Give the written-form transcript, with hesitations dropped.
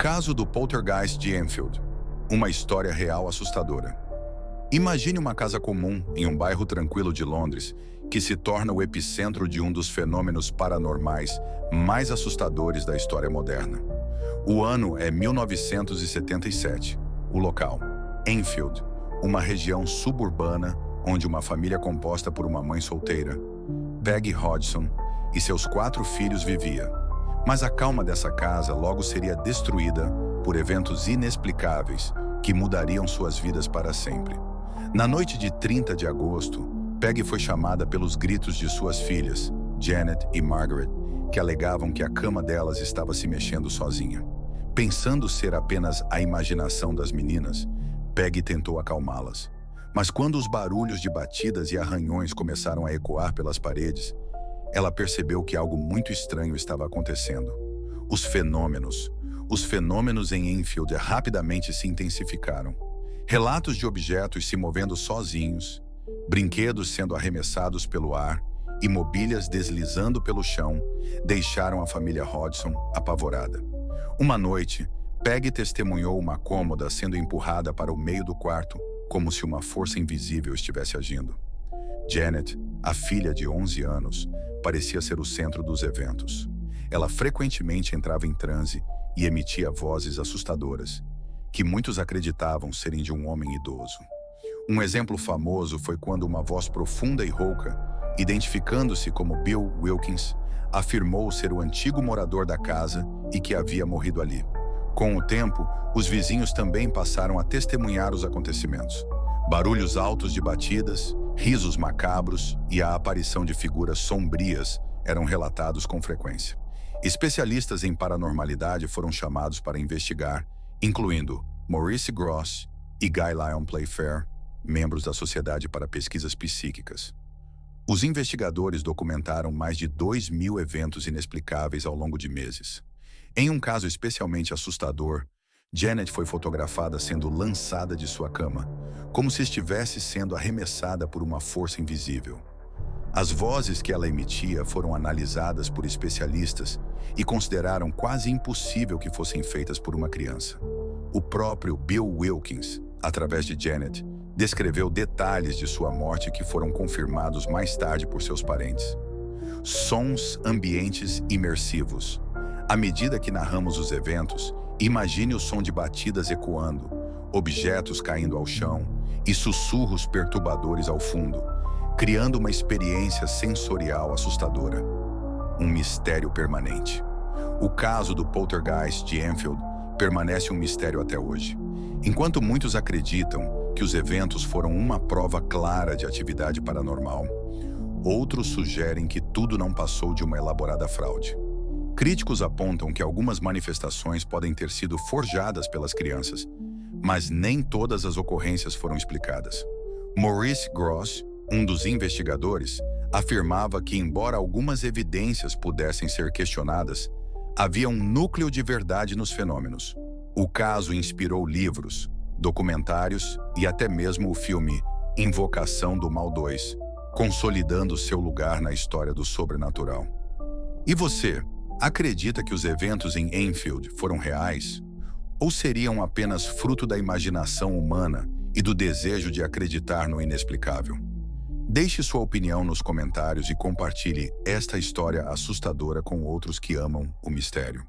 caso do Poltergeist de Enfield. Uma história real assustadora. Imagine uma casa comum em um bairro tranquilo de Londres que se torna o epicentro de um dos fenômenos paranormais mais assustadores da história moderna. O ano é 1977. O local, Enfield, uma região suburbana onde uma família composta por uma mãe solteira, Peggy Hodgson, e seus 4 filhos vivia. Mas a calma dessa casa logo seria destruída por eventos inexplicáveis que mudariam suas vidas para sempre. Na noite de 30 de agosto, Peggy foi chamada pelos gritos de suas filhas, Janet e Margaret, que alegavam que a cama delas estava se mexendo sozinha. Pensando ser apenas a imaginação das meninas, Peggy tentou acalmá-las. Mas quando os barulhos de batidas e arranhões começaram a ecoar pelas paredes, ela percebeu que algo muito estranho estava acontecendo. Os fenômenos em Enfield rapidamente se intensificaram. Relatos de objetos se movendo sozinhos, brinquedos sendo arremessados pelo ar e mobílias deslizando pelo chão deixaram a família Hodgson apavorada. Uma noite, Peggy testemunhou uma cômoda sendo empurrada para o meio do quarto, como se uma força invisível estivesse agindo. Janet, a filha de 11 anos, parecia ser o centro dos eventos. Ela frequentemente entrava em transe e emitia vozes assustadoras, que muitos acreditavam serem de um homem idoso. Um exemplo famoso foi quando uma voz profunda e rouca, identificando-se como Bill Wilkins, afirmou ser o antigo morador da casa e que havia morrido ali. Com o tempo, os vizinhos também passaram a testemunhar os acontecimentos. Barulhos altos de batidas, risos macabros e a aparição de figuras sombrias eram relatados com frequência. Especialistas em paranormalidade foram chamados para investigar, incluindo Maurice Grosse e Guy Lyon Playfair, membros da Sociedade para Pesquisas Psíquicas. Os investigadores documentaram mais de 2.000 eventos inexplicáveis ao longo de meses. Em um caso especialmente assustador, Janet foi fotografada sendo lançada de sua cama, como se estivesse sendo arremessada por uma força invisível. As vozes que ela emitia foram analisadas por especialistas e consideraram quase impossível que fossem feitas por uma criança. O próprio Bill Wilkins, através de Janet, descreveu detalhes de sua morte que foram confirmados mais tarde por seus parentes. Sons ambientes imersivos. À medida que narramos os eventos, imagine o som de batidas ecoando, objetos caindo ao chão e sussurros perturbadores ao fundo, criando uma experiência sensorial assustadora. Um mistério permanente. O caso do Poltergeist de Enfield permanece um mistério até hoje. Enquanto muitos acreditam que os eventos foram uma prova clara de atividade paranormal, outros sugerem que tudo não passou de uma elaborada fraude. Críticos apontam que algumas manifestações podem ter sido forjadas pelas crianças, mas nem todas as ocorrências foram explicadas. Maurice Grosse, um dos investigadores, afirmava que, embora algumas evidências pudessem ser questionadas, havia um núcleo de verdade nos fenômenos. O caso inspirou livros, documentários e até mesmo o filme Invocação do Mal 2, consolidando seu lugar na história do sobrenatural. E você, acredita que os eventos em Enfield foram reais? Ou seriam apenas fruto da imaginação humana e do desejo de acreditar no inexplicável? Deixe sua opinião nos comentários e compartilhe esta história assustadora com outros que amam o mistério.